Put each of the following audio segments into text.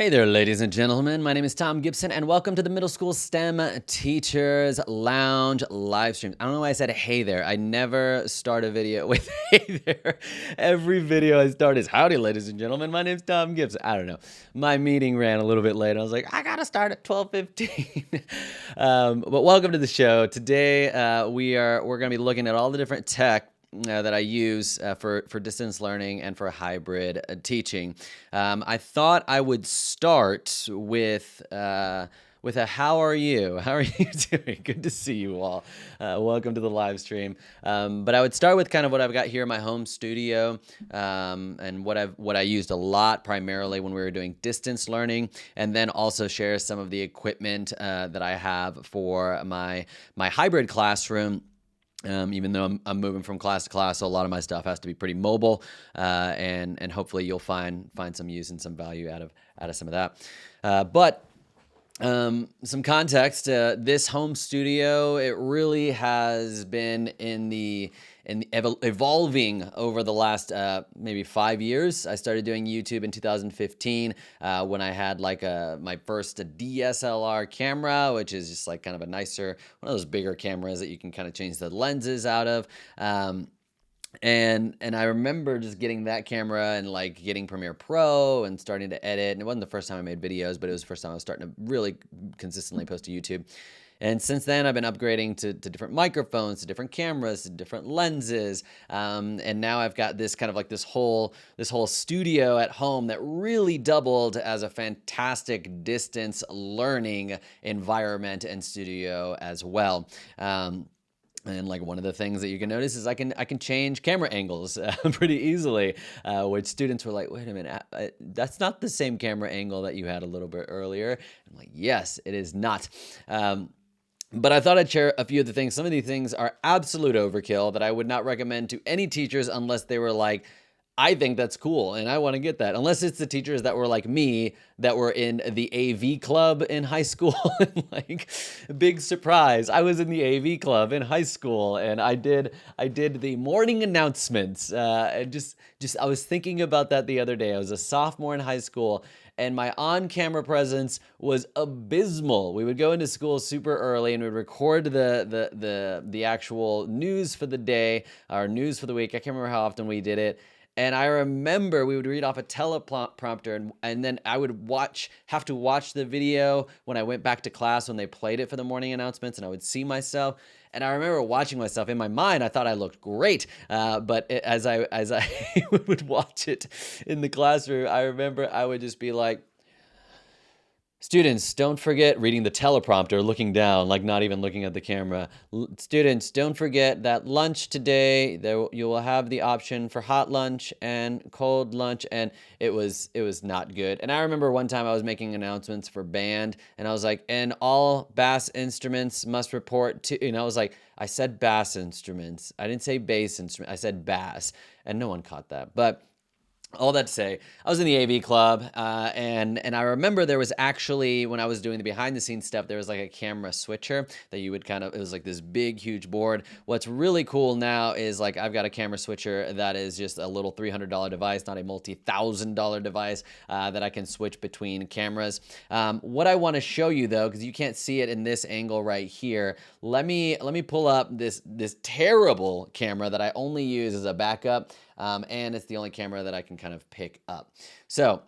Hey there, ladies and gentlemen. My name is Tom Gibson, and welcome to the Middle School STEM Teachers Lounge live stream. I don't know why I said hey there. I never start a video with hey there. Every video I start is howdy, ladies and gentlemen. My name's Tom Gibson. I don't know. My meeting ran a little bit late. I was like, I gotta start at 12:15. But welcome to the show. Today we're gonna be looking at all the different tech that I use for distance learning and for hybrid teaching. I thought I would start with a how are you? How are you doing? Good to see you all. Welcome to the live stream. But I would start with kind of what I've got here in my home studio, and what I used a lot primarily when we were doing distance learning, and then also share some of the equipment that I have for my hybrid classroom. Even though I'm moving from class to class, so a lot of my stuff has to be pretty mobile, and hopefully you'll find some use and some value out of some of that. But some context: this home studio, it really has been evolving over the last maybe 5 years. I started doing YouTube in 2015 when I had my first DSLR camera, which is just like kind of a nicer, one of those bigger cameras that you can kind of change the lenses out of. And I remember just getting that camera and like getting Premiere Pro and starting to edit. And it wasn't the first time I made videos, but it was the first time I was starting to really consistently post to YouTube. And since then, I've been upgrading to different microphones, to different cameras, to different lenses. And now I've got this kind of like this whole studio at home that really doubled as a fantastic distance learning environment and studio as well. And like one of the things that you can notice is I can change camera angles pretty easily, which students were like, wait a minute, that's not the same camera angle that you had a little bit earlier. I'm like, yes, it is not. But I thought I'd share a few of the things. Some of these things are absolute overkill that I would not recommend to any teachers unless they were like, I think that's cool and I want to get that. Unless it's the teachers that were like me, that were in the AV club in high school. Like, big surprise, I was in the AV club in high school, and I did the morning announcements. And just I was thinking about that the other day. I was a sophomore in high school, and my on-camera presence was abysmal. We would go into school super early and we'd record the actual news for the day, or news for the week. I can't remember how often we did it. And I remember we would read off a teleprompter, and then I would have to watch the video when I went back to class when they played it for the morning announcements, and I would see myself. And I remember watching myself. In my mind, I thought I looked great, but as I would watch it in the classroom, I remember I would just be like, students, don't forget, reading the teleprompter, looking down, like not even looking at the camera. Students, don't forget that lunch today, you will have the option for hot lunch and cold lunch. And it was not good. And I remember one time I was making announcements for band, and I was like, and all bass instruments must report to, and I was like, I said bass instruments. I didn't say bass instrument. I said bass, and no one caught that. But all that to say, I was in the AV club, and I remember there was actually, when I was doing the behind the scenes stuff, there was like a camera switcher that you would it was like this big, huge board. What's really cool now is like I've got a camera switcher that is just a little $300 device, not a multi-$1,000 device, that I can switch between cameras. What I want to show you though, because you can't see it in this angle right here, let me pull up this terrible camera that I only use as a backup. And it's the only camera that I can kind of pick up. So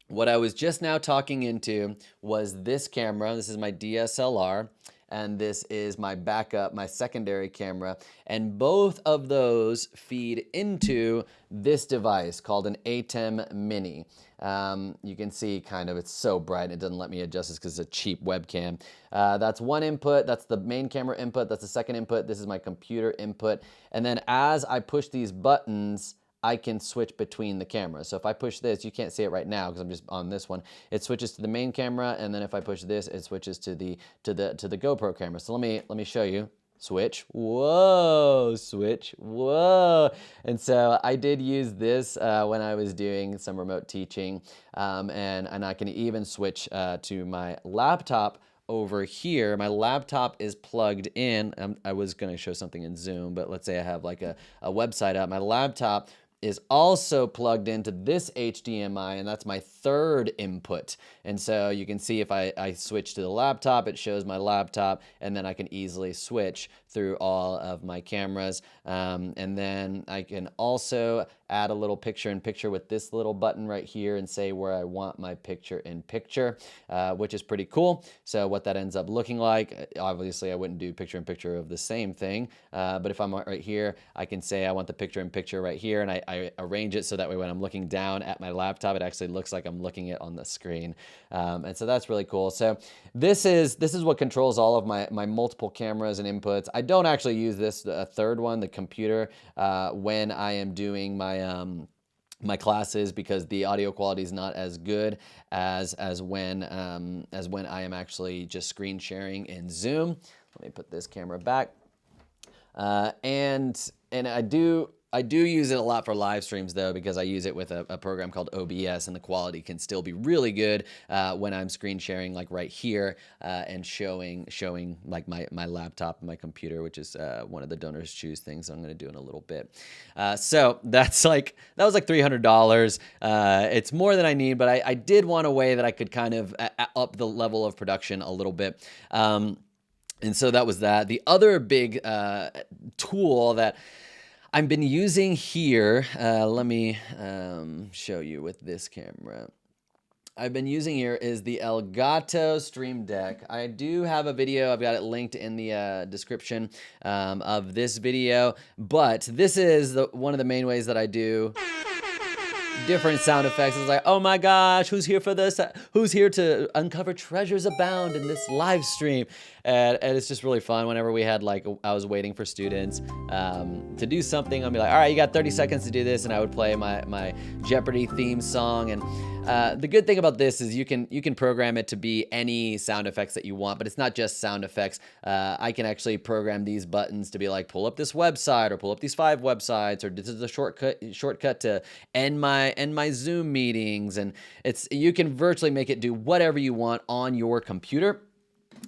what I was just now talking into was this camera. This is my DSLR, and this is my backup, my secondary camera. And both of those feed into this device called an ATEM Mini. You can see kind of, it's so bright, it doesn't let me adjust this because it's a cheap webcam. That's one input, that's the main camera input, that's the second input, this is my computer input. And then as I push these buttons, I can switch between the cameras. So if I push this, you can't see it right now because I'm just on this one. It switches to the main camera, and then if I push this, it switches to the GoPro camera. So let me show you. Switch. Whoa, switch. Whoa. And so I did use this when I was doing some remote teaching, and I can even switch to my laptop over here. My laptop is plugged in. I was going to show something in Zoom, but let's say I have like a website up. My laptop is also plugged into this HDMI, and that's my third input. And so you can see if I switch to the laptop, it shows my laptop, and then I can easily switch through all of my cameras. And then I can also add a little picture-in-picture with this little button right here and say where I want my picture-in-picture, which is pretty cool. So what that ends up looking like, obviously I wouldn't do picture-in-picture of the same thing, but if I'm right here, I can say I want the picture-in-picture right here, and I arrange it so that way when I'm looking down at my laptop, it actually looks like I'm looking it on the screen. And so that's really cool. So this is what controls all of my multiple cameras and inputs. I don't actually use this third one, the computer, when I am doing my classes, because the audio quality is not as good as when I am actually just screen sharing in Zoom. Let me put this camera back. And I do use it a lot for live streams though, because I use it with a program called OBS, and the quality can still be really good when I'm screen sharing like right here and showing like my laptop and my computer, which is one of the donors choose things I'm going to do in a little bit. So that was like $300. It's more than I need, but I did want a way that I could kind of up the level of production a little bit. And so that was that. The other big tool that I've been using here, let me show you with this camera. I've been using here is the Elgato Stream Deck. I do have a video. I've got it linked in the description of this video. But this is one of the main ways that I do different sound effects. It's like, oh my gosh, who's here for this? Who's here to uncover treasures abound in this live stream? And it's just really fun. Whenever we had I was waiting for students to do something, I'll be like, all right, you got 30 seconds to do this, and I would play my Jeopardy theme song. And the good thing about this is you can program it to be any sound effects that you want, but it's not just sound effects. I can actually program these buttons to be like, pull up this website, or pull up these 5 websites, or this is a shortcut to end my Zoom meetings. And you can virtually make it do whatever you want on your computer.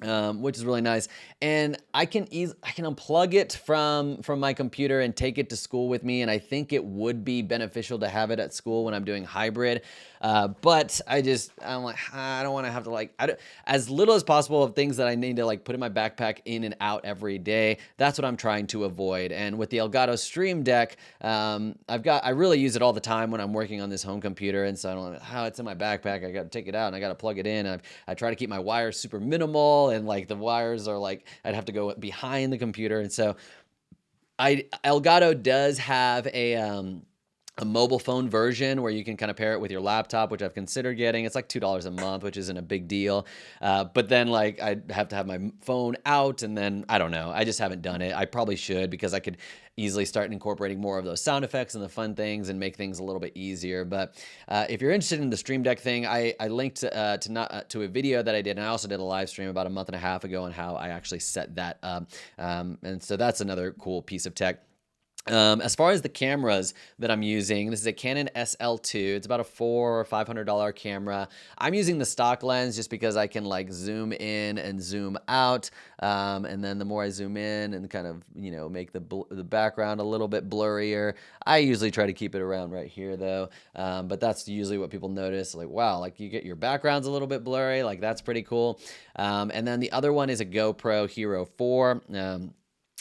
Which is really nice. And I can unplug it from my computer and take it to school with me. And I think it would be beneficial to have it at school when I'm doing hybrid. But I'm like, I don't want to have to as little as possible of things that I need to put in my backpack in and out every day. That's what I'm trying to avoid. And with the Elgato Stream Deck, I really use it all the time when I'm working on this home computer. And so I don't know, it's in my backpack. I got to take it out and I got to plug it in. I try to keep my wires super minimal, and the wires are I'd have to go behind the computer. And so Elgato does have a mobile phone version where you can kind of pair it with your laptop, which I've considered getting. It's like $2 a month, which isn't a big deal. But then I'd have to have my phone out, and then I don't know. I just haven't done it. I probably should, because I could easily start incorporating more of those sound effects and the fun things and make things a little bit easier. But if you're interested in the Stream Deck thing, I linked to a video that I did, and I also did a live stream about a month and a half ago on how I actually set that up. And so that's another cool piece of tech. As far as the cameras that I'm using, this is a Canon SL2. It's about a $400 or $500 camera. I'm using the stock lens just because I can zoom in and zoom out. And then the more I zoom in and kind of, make the background a little bit blurrier. I usually try to keep it around right here though. But that's usually what people notice. Wow, you get your background's a little bit blurry. That's pretty cool. And then the other one is a GoPro Hero 4.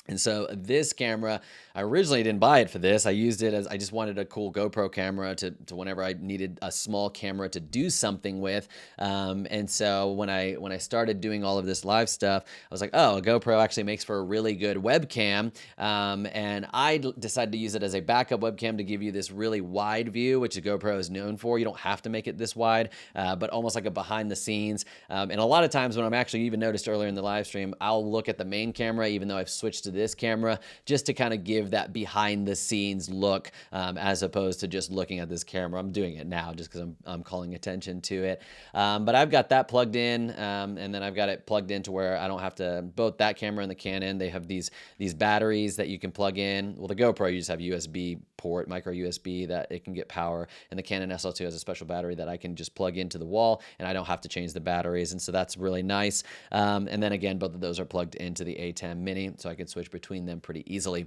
And so this camera, I originally didn't buy it for this. I used it as I just wanted a cool GoPro camera to whenever I needed a small camera to do something with. And so when I started doing all of this live stuff, I was like, oh, a GoPro actually makes for a really good webcam. And I decided to use it as a backup webcam to give you this really wide view, which a GoPro is known for. You don't have to make it this wide, but almost like a behind the scenes. And a lot of times when I'm actually even noticed earlier in the live stream, I'll look at the main camera, even though I've switched to this camera, just to kind of give that behind the scenes look, as opposed to just looking at this camera. I'm doing it now just because I'm calling attention to it. But I've got that plugged in, and then I've got it plugged into where I don't have to, both that camera and the Canon, they have these batteries that you can plug in. Well, the GoPro, you just have USB port, micro USB, that it can get power, and the Canon SL2 has a special battery that I can just plug into the wall, and I don't have to change the batteries, and so that's really nice. And then again, both of those are plugged into the A10 Mini, so I can switch between them pretty easily.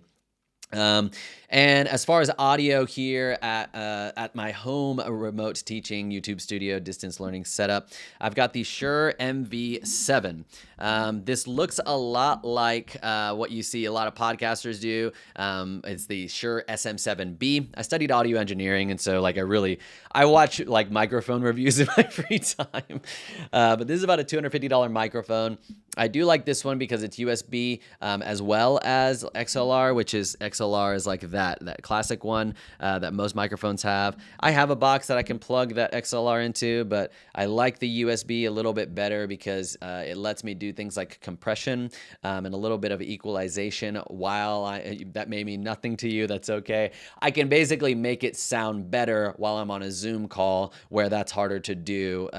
Um, and as far as audio here at my home remote teaching YouTube studio distance learning setup, I've got the Shure MV7. This looks a lot like what you see a lot of podcasters do. It's the Shure SM7B. I studied audio engineering, and so like I watch like microphone reviews in my free time. But this is about a $250 microphone. I do like this one because it's USB as well as XLR, which is XLR is like that classic one that most microphones have. I have a box that I can plug that XLR into, but I like the USB a little bit better because it lets me do things like compression and a little bit of equalization. While that may mean nothing to you, that's okay. I can basically make it sound better while I'm on a Zoom call where that's harder to do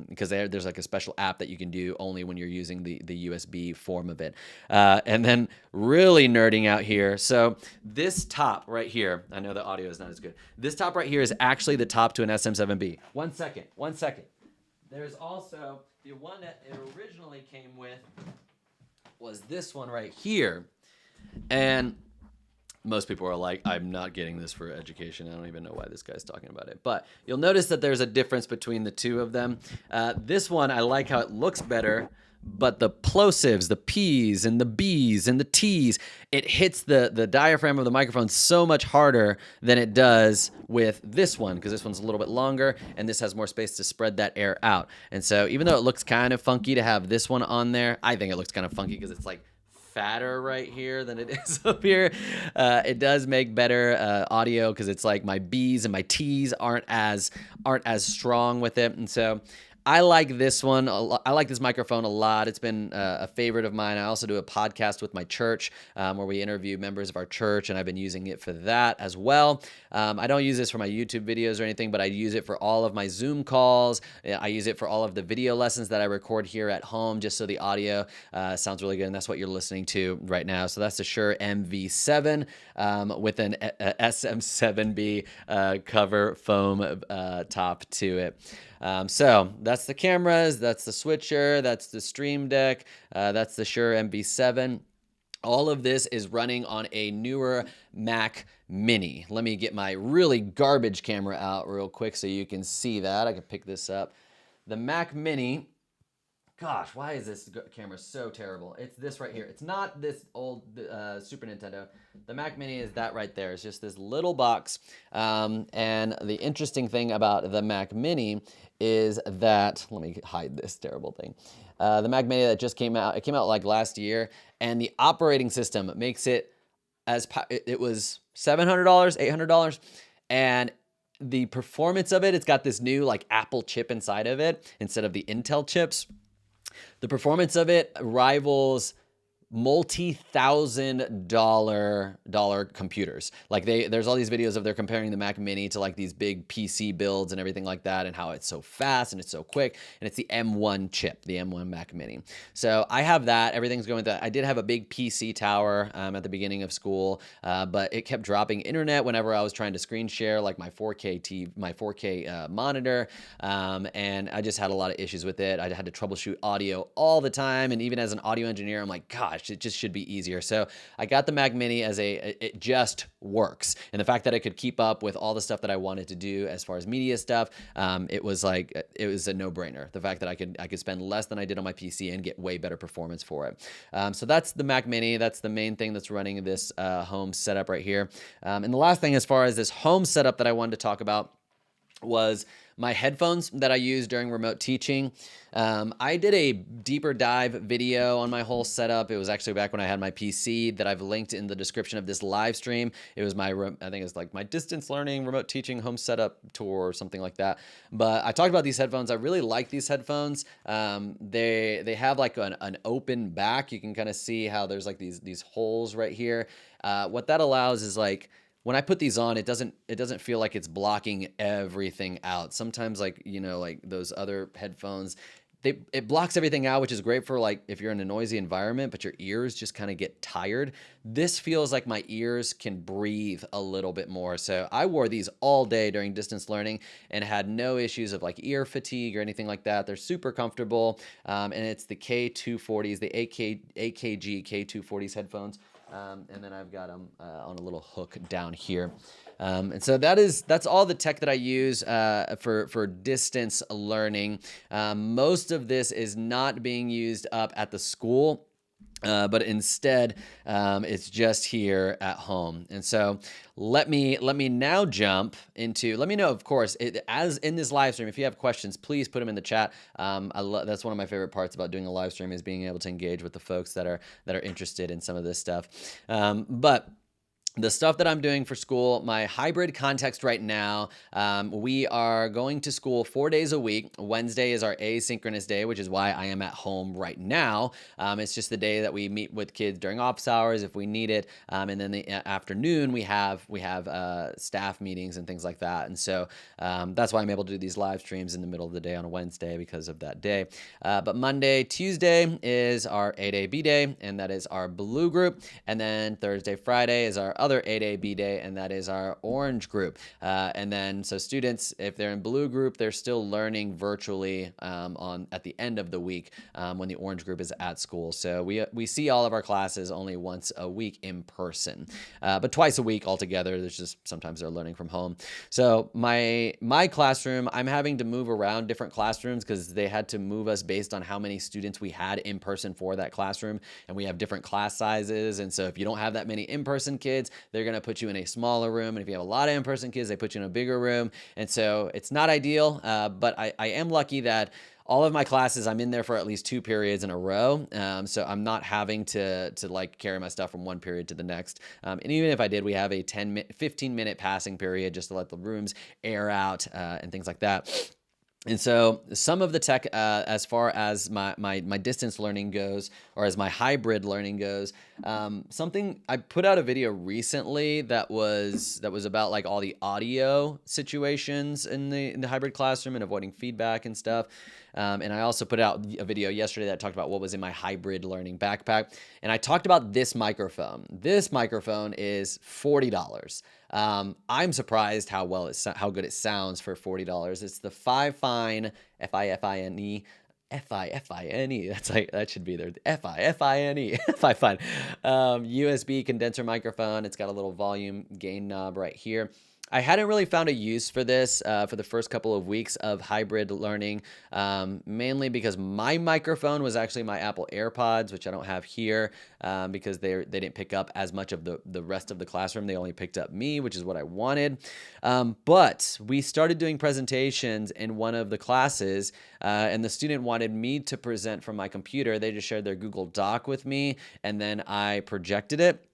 because there's like a special app that you can do only when you're using the USB form of it. And then really nerding out here. So this top right here, I know the audio is not as good. This top right here is actually the top to an SM7B. One second. There's also the one that it originally came with was this one right here. And most people are like, I'm not getting this for education. I don't even know why this guy's talking about it. But you'll notice that there's a difference between the two of them. This one, I like how it looks better, but the plosives, the P's and the B's and the T's, it hits the diaphragm of the microphone so much harder than it does with this one, because this one's a little bit longer and this has more space to spread that air out. And so even though it looks kind of funky to have this one on there, I think it looks kind of funky because it's like fatter right here than it is up here. It does make better audio because it's like my B's and my T's aren't as strong with it. And so I like this one. I like this microphone a lot. It's been a favorite of mine. I also do a podcast with my church where we interview members of our church, and I've been using it for that as well. I don't use this for my YouTube videos or anything, but I use it for all of my Zoom calls. I use it for all of the video lessons that I record here at home, just so the audio sounds really good, and that's what you're listening to right now. So that's the Shure MV7 with an SM7B cover foam top to it. So that's the cameras, that's the switcher, that's the Stream Deck, that's the Shure MV7. All of this is running on a newer Mac Mini. Let me get my really garbage camera out real quick so you can see that. I can pick this up. The Mac Mini, gosh, why is this camera so terrible? It's this right here. It's not this old Super Nintendo. The Mac Mini is that right there. It's just this little box. And the interesting thing about the Mac Mini is that, let me hide this terrible thing. The Mac Mini that just came out, it came out like last year, and the operating system makes it it was $700, $800, and the performance of it, it's got this new like Apple chip inside of it instead of the Intel chips. The performance of it rivals multi-$1,000 computers. Like there's all these videos of they're comparing the Mac Mini to like these big PC builds and everything like that, and how it's so fast and it's so quick, and it's the M1 chip, the M1 Mac Mini. So I have that. Everything's going with that. I did have a big PC tower at the beginning of school, but it kept dropping internet whenever I was trying to screen share like my 4K monitor, and I just had a lot of issues with it. I had to troubleshoot audio all the time, and even as an audio engineer, I'm like, gosh, it just should be easier. So I got the Mac Mini as it just works. And the fact that I could keep up with all the stuff that I wanted to do as far as media stuff, it was a no-brainer. The fact that I could spend less than I did on my PC and get way better performance for it. So that's the Mac Mini. That's the main thing that's running this home setup right here. And the last thing as far as this home setup that I wanted to talk about was my headphones that I use during remote teaching. I did a deeper dive video on my whole setup. It was actually back when I had my PC that I've linked in the description of this live stream. It was I think it's like my distance learning, remote teaching, home setup tour or something like that. But I talked about these headphones. I really like these headphones. They have like an open back. You can kind of see how there's like these holes right here. What that allows is like, when I put these on, it doesn't feel like it's blocking everything out. Sometimes like those other headphones, it blocks everything out, which is great for like if you're in a noisy environment, but your ears just kind of get tired. This feels like my ears can breathe a little bit more. So I wore these all day during distance learning and had no issues of like ear fatigue or anything like that. They're super comfortable. And it's the K240s, the AKG K240s headphones. and then I've got them on a little hook down here. And so that's all the tech that I use for distance learning. Most of this is not being used up at the school. But instead, it's just here at home. And so let me now jump into, let me know, of course, as in this live stream, if you have questions, please put them in the chat. That's one of my favorite parts about doing a live stream, is being able to engage with the folks that are interested in some of this stuff. But the stuff that I'm doing for school, my hybrid context right now, we are going to school 4 days a week. Wednesday is our asynchronous day, which is why I am at home right now. It's just the day that we meet with kids during office hours if we need it. And then the afternoon, we have staff meetings and things like that. And so that's why I'm able to do these live streams in the middle of the day on a Wednesday, because of that day. But Monday, Tuesday is our 8A B day, and that is our blue group. And then Thursday, Friday is our other 8A B day, and that is our orange group. And then so students, if they're in blue group, they're still learning virtually at the end of the week when the orange group is at school. So we see all of our classes only once a week in person, but twice a week altogether. There's just sometimes they're learning from home. So my classroom, I'm having to move around different classrooms because they had to move us based on how many students we had in person for that classroom, and we have different class sizes. And so if you don't have that many in-person kids, they're going to put you in a smaller room. And if you have a lot of in-person kids, they put you in a bigger room. And so it's not ideal, but I am lucky that all of my classes, I'm in there for at least 2 periods in a row. So I'm not having to like carry my stuff from one period to the next. And even if I did, we have a 15-minute passing period just to let the rooms air out and things like that. And so some of the tech, as far as my distance learning goes, or as my hybrid learning goes, something I put out a video recently that was about like all the audio situations in the hybrid classroom and avoiding feedback and stuff. And I also put out a video yesterday that talked about what was in my hybrid learning backpack. And I talked about this microphone. This microphone is $40. I'm surprised how good it sounds for $40. It's the Fifine, Fifine. F-I-F-I-N-E. That should be there. F-I-F-I-N-E. Fifine. USB condenser microphone. It's got a little volume gain knob right here. I hadn't really found a use for this for the first couple of weeks of hybrid learning, mainly because my microphone was actually my Apple Airpods, which I don't have here because they didn't pick up as much of the rest of the classroom. They only picked up me, which is what I wanted. But we started doing presentations in one of the classes, and the student wanted me to present from my computer. They just shared their Google Doc with me, and then I projected it.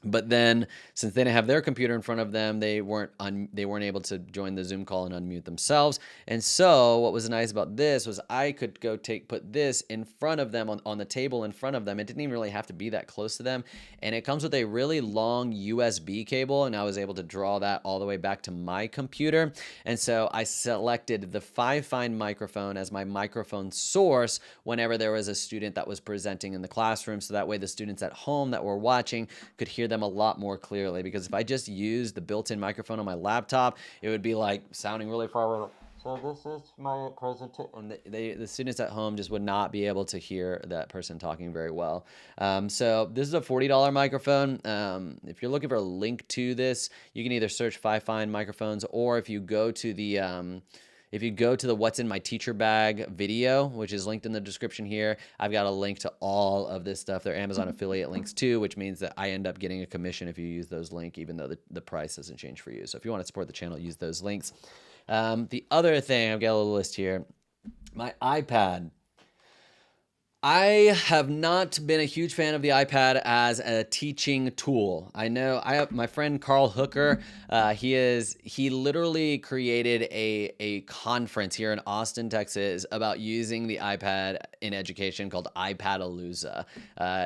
But then, since they didn't have their computer in front of them, they weren't able to join the Zoom call and unmute themselves. And so, what was nice about this was I could go put this in front of them on the table in front of them. It didn't even really have to be that close to them. And it comes with a really long USB cable, and I was able to draw that all the way back to my computer. And so I selected the Fifine microphone as my microphone source whenever there was a student that was presenting in the classroom. So that way, the students at home that were watching could hear them a lot more clearly, because if I just used the built-in microphone on my laptop, it would be like sounding really far away. So this is my presentation, and the students at home just would not be able to hear that person talking very well. So this is a $40 microphone. If you're looking for a link to this, you can either search Fifine microphones, or if you go to the What's in My Teacher Bag video, which is linked in the description here, I've got a link to all of this stuff. They're Amazon affiliate links too, which means that I end up getting a commission if you use those links, even though the price doesn't change for you. So if you want to support the channel, use those links. The other thing, I've got a little list here. My iPad. I have not been a huge fan of the iPad as a teaching tool. I know I have my friend Carl Hooker. He literally created a conference here in Austin, Texas, about using the iPad in education called iPadalooza.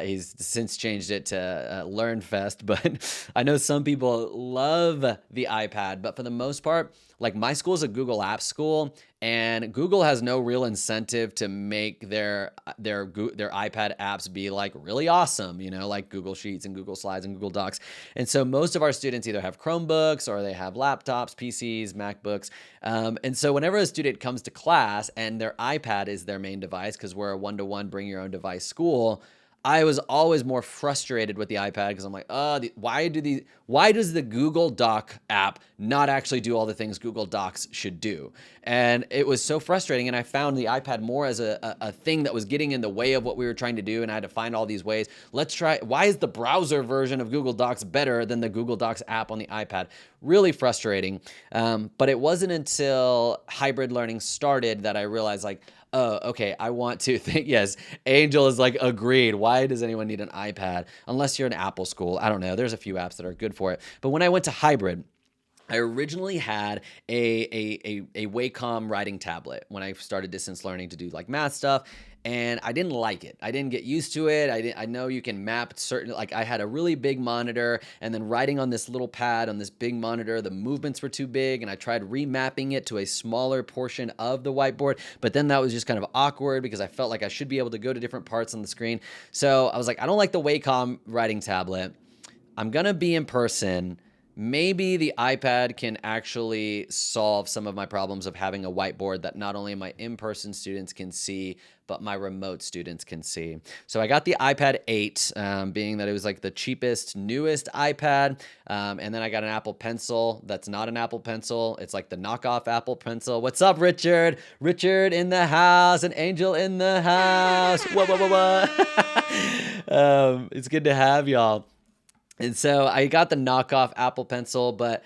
He's since changed it to LearnFest, but I know some people love the iPad. But for the most part, like my school is a Google Apps school, and Google has no real incentive to make their iPad apps be like really awesome, like Google Sheets and Google Slides and Google Docs. And so most of our students either have Chromebooks or they have laptops, PCs, MacBooks. And so whenever a student comes to class and their iPad is their main device, because we're a one-to-one bring your own device school, I was always more frustrated with the iPad because I'm like, why does the Google Doc app not actually do all the things Google Docs should do? And it was so frustrating. And I found the iPad more as a thing that was getting in the way of what we were trying to do. And I had to find all these ways. Why is the browser version of Google Docs better than the Google Docs app on the iPad? Really frustrating. But it wasn't until hybrid learning started that I realized, like, oh, okay, I want to think. Yes, Angel is like, agreed. Why does anyone need an iPad? Unless you're an Apple school. I don't know. There's a few apps that are good for it. But when I went to hybrid, I originally had a Wacom writing tablet when I started distance learning to do like math stuff. And I didn't like it. I didn't get used to it. I know you can map certain, like I had a really big monitor, and then writing on this little pad on this big monitor, the movements were too big, and I tried remapping it to a smaller portion of the whiteboard, but then that was just kind of awkward because I felt like I should be able to go to different parts on the screen. So I was like, I don't like the Wacom writing tablet. I'm gonna be in person. Maybe the iPad can actually solve some of my problems of having a whiteboard that not only my in-person students can see, but my remote students can see. So I got the iPad 8, being that it was like the cheapest, newest iPad. And then I got an Apple Pencil that's not an Apple Pencil. It's like the knockoff Apple Pencil. What's up, Richard? Richard in the house, and Angel in the house. Whoa, whoa, whoa, whoa. It's good to have y'all. And so I got the knockoff Apple Pencil, but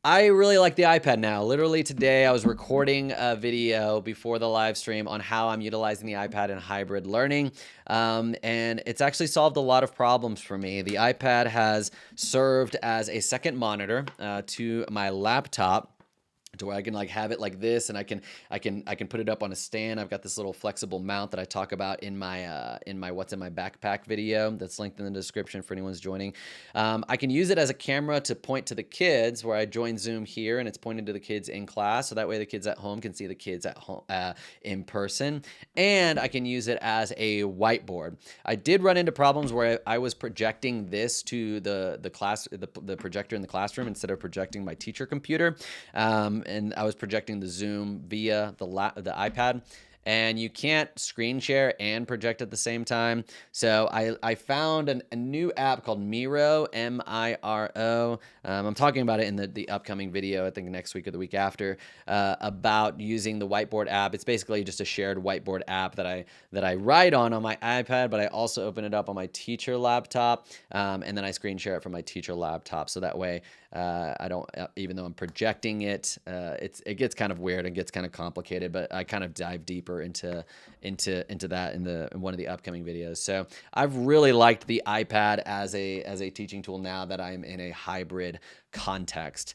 I really like the iPad now. Literally today, I was recording a video before the live stream on how I'm utilizing the iPad in hybrid learning. And it's actually solved a lot of problems for me. The iPad has served as a second monitor to my laptop, to where I can like have it like this, and I can put it up on a stand. I've got this little flexible mount that I talk about in my what's in my backpack video that's linked in the description for anyone's joining. I can use it as a camera to point to the kids, where I join Zoom here and it's pointing to the kids in class, so that way the kids at home can see the kids at home in person. And I can use it as a whiteboard. I did run into problems where I was projecting this to the projector in the classroom instead of projecting my teacher computer. And I was projecting the Zoom via the iPad, and you can't screen share and project at the same time. So I found a new app called Miro, M-I-R-O. I'm talking about it in the upcoming video, I think next week or the week after, about using the whiteboard app. It's basically just a shared whiteboard app that I write on my iPad, but I also open it up on my teacher laptop, and then I screen share it from my teacher laptop. So that way, I don't, even though I'm projecting it, it gets kind of weird and gets kind of complicated, but I kind of dive deeper into that in one of the upcoming videos. So I've really liked the iPad as a teaching tool now that I'm in a hybrid context.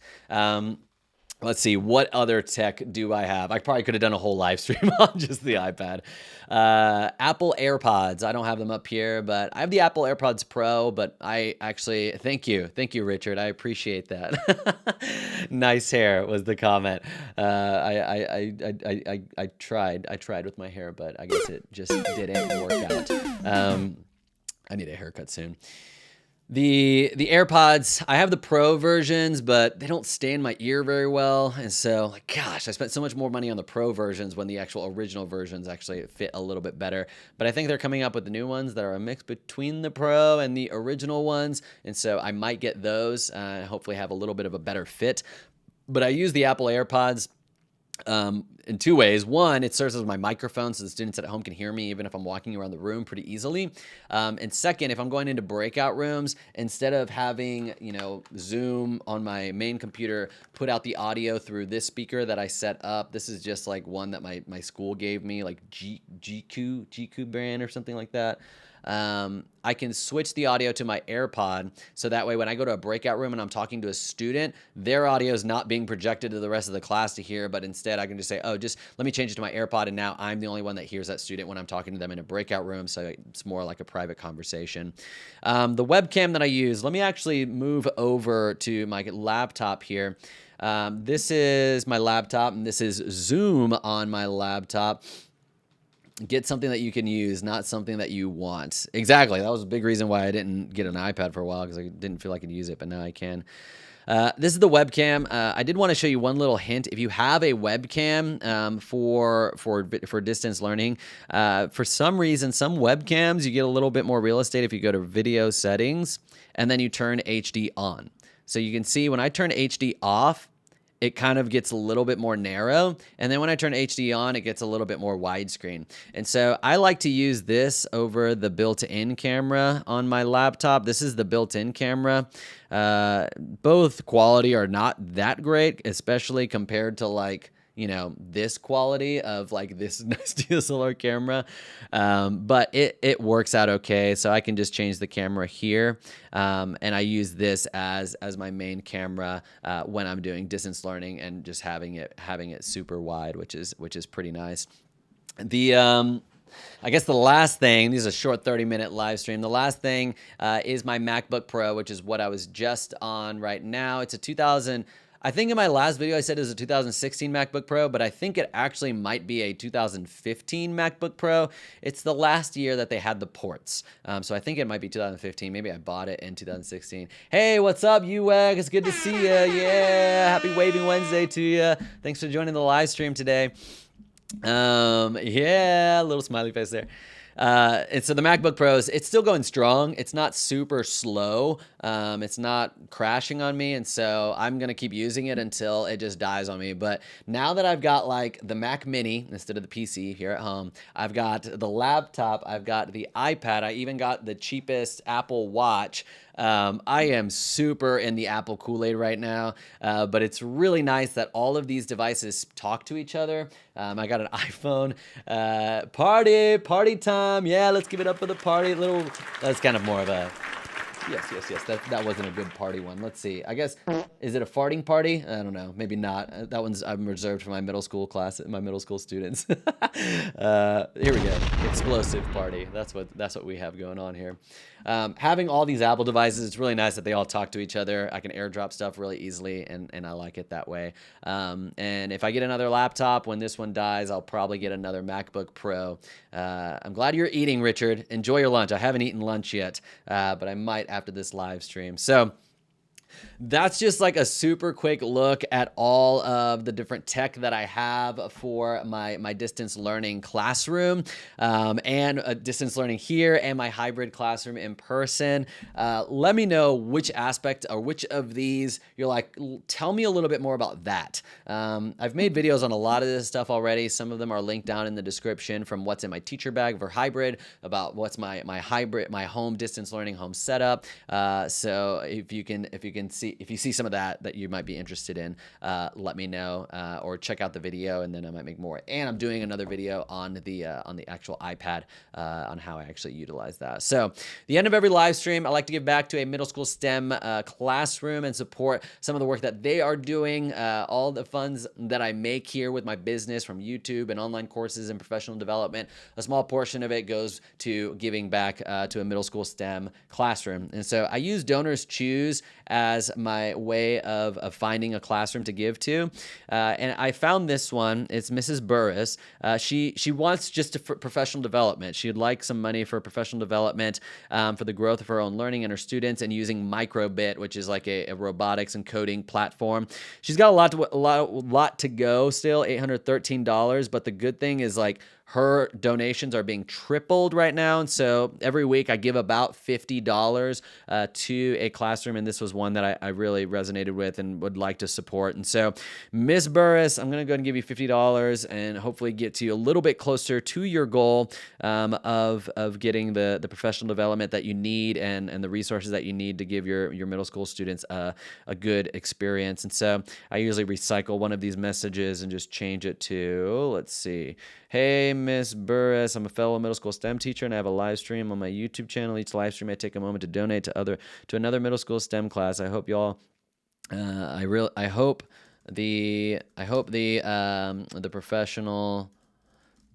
Let's see, what other tech do I have? I probably could have done a whole live stream on just the iPad. Apple Airpods. I don't have them up here, but I have the Apple Airpods Pro, but I actually, thank you, Richard. I appreciate that. Nice hair was the comment. I tried with my hair, but I guess it just didn't work out. I need a haircut soon. The AirPods, I have the Pro versions, but they don't stay in my ear very well. And so, like, gosh, I spent so much more money on the Pro versions when the actual original versions actually fit a little bit better. But I think they're coming up with the new ones that are a mix between the Pro and the original ones. And so I might get those and hopefully have a little bit of a better fit. But I use the Apple AirPods in two ways. One, it serves as my microphone so the students at home can hear me even if I'm walking around the room pretty easily. And second, if I'm going into breakout rooms, instead of having, Zoom on my main computer put out the audio through this speaker that I set up, this is just like one that my school gave me, like GQ brand or something like that. I can switch the audio to my AirPod, so that way when I go to a breakout room and I'm talking to a student, their audio is not being projected to the rest of the class to hear, but instead I can just say, oh, just let me change it to my AirPod, and now I'm the only one that hears that student when I'm talking to them in a breakout room, so it's more like a private conversation. The webcam that I use, let me actually move over to my laptop here. This is my laptop, and this is Zoom on my laptop. Get something that you can use, not something that you want. Exactly. That was a big reason why I didn't get an iPad for a while, because I didn't feel like I could use it, but now I can. This is the webcam. I did want to show you one little hint. If you have a webcam for distance learning, for some reason, some webcams, you get a little bit more real estate if you go to video settings and then you turn HD on. So you can see when I turn HD off, it kind of gets a little bit more narrow. And then when I turn HD on, it gets a little bit more widescreen. And so I like to use this over the built-in camera on my laptop. This is the built-in camera. Both quality are not that great, especially compared to like, you know, this quality of like this nice DSLR camera. But it works out okay. So I can just change the camera here. And I use this as my main camera when I'm doing distance learning and just having it super wide, which is pretty nice. I guess the last thing, this is a short 30-minute live stream. The last thing is my MacBook Pro, which is what I was just on right now. It's a I think in my last video I said it was a 2016 MacBook Pro, but I think it actually might be a 2015 MacBook Pro. It's the last year that they had the ports. So I think it might be 2015. Maybe I bought it in 2016. Hey, what's up, UWAG? It's good to see you. Yeah, happy Waving Wednesday to you. Thanks for joining the live stream today. Yeah, a little smiley face there. And so the MacBook Pros, it's still going strong. It's not super slow. It's not crashing on me. And so I'm going to keep using it until it just dies on me. But now that I've got like the Mac Mini instead of the PC here at home, I've got the laptop, I've got the iPad, I even got the cheapest Apple Watch. I am super in the Apple Kool-Aid right now, but it's really nice that all of these devices talk to each other. I got an iPhone. Party time. Yeah, let's give it up for the party. That's kind of more of a... Yes. That wasn't a good party one. Let's see. I guess, is it a farting party? I don't know. Maybe not. That one's I'm reserved for my middle school class, my middle school students. Here we go. Explosive party. That's what we have going on here. Having all these Apple devices, it's really nice that they all talk to each other. I can airdrop stuff really easily, and I like it that way. And if I get another laptop, when this one dies, I'll probably get another MacBook Pro. I'm glad you're eating, Richard. Enjoy your lunch. I haven't eaten lunch yet, but I might after this live stream. So that's just like a super quick look at all of the different tech that I have for my distance learning classroom and distance learning here and my hybrid classroom in person. Let me know which aspect or which of these you're like, tell me a little bit more about that. I've made videos on a lot of this stuff already. Some of them are linked down in the description from what's in my teacher bag for hybrid, about what's my home distance learning home setup. So if you see some of that you might be interested in, let me know, or check out the video and then I might make more. And I'm doing another video on the actual iPad on how I actually utilize that. So the end of every live stream, I like to give back to a middle school STEM classroom and support some of the work that they are doing. All the funds that I make here with my business from YouTube and online courses and professional development, a small portion of it goes to giving back to a middle school STEM classroom. And so I use Donors Choose as my way of finding a classroom to give to. And I found this one. It's Mrs. Burris. She wants just for professional development. She'd like some money for professional development for the growth of her own learning and her students, and using Microbit, which is like a robotics and coding platform. She's got a lot to go still, $813. But the good thing is like her donations are being tripled right now. And so every week I give about $50 to a classroom. And this was one that I really resonated with and would like to support. And so Miss Burris, I'm going to go ahead and give you $50 and hopefully get to you a little bit closer to your goal of getting the professional development that you need and the resources that you need to give your middle school students a good experience. And so I usually recycle one of these messages and just change it to, let's see. Hey, Miss Burris, I'm a fellow middle school STEM teacher, and I have a live stream on my YouTube channel. Each live stream, I take a moment to donate to another middle school STEM class. I hope y'all. I hope the professional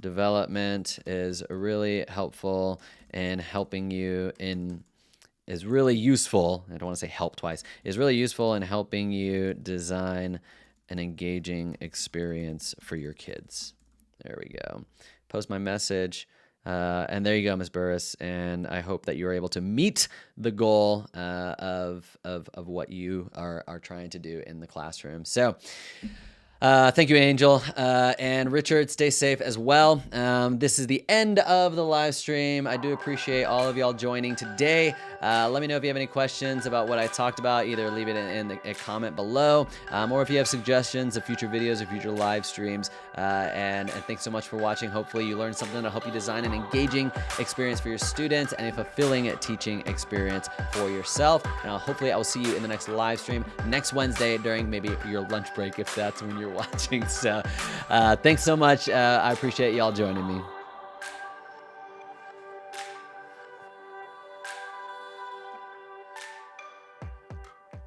development is really helpful in helping you is really useful. I don't want to say help twice. Is really useful in helping you design an engaging experience for your kids. There we go. Post my message. And there you go, Ms. Burris. And I hope that you're able to meet the goal of what you are trying to do in the classroom. So thank you, Angel. And Richard, stay safe as well. This is the end of the live stream. I do appreciate all of y'all joining today. Let me know if you have any questions about what I talked about. Either leave it in a comment below, or if you have suggestions of future videos or future live streams. And thanks so much for watching. Hopefully you learned something to help you design an engaging experience for your students and a fulfilling teaching experience for yourself. And hopefully I will see you in the next live stream next Wednesday during maybe your lunch break, if that's when you're watching. So thanks so much. I appreciate y'all joining me.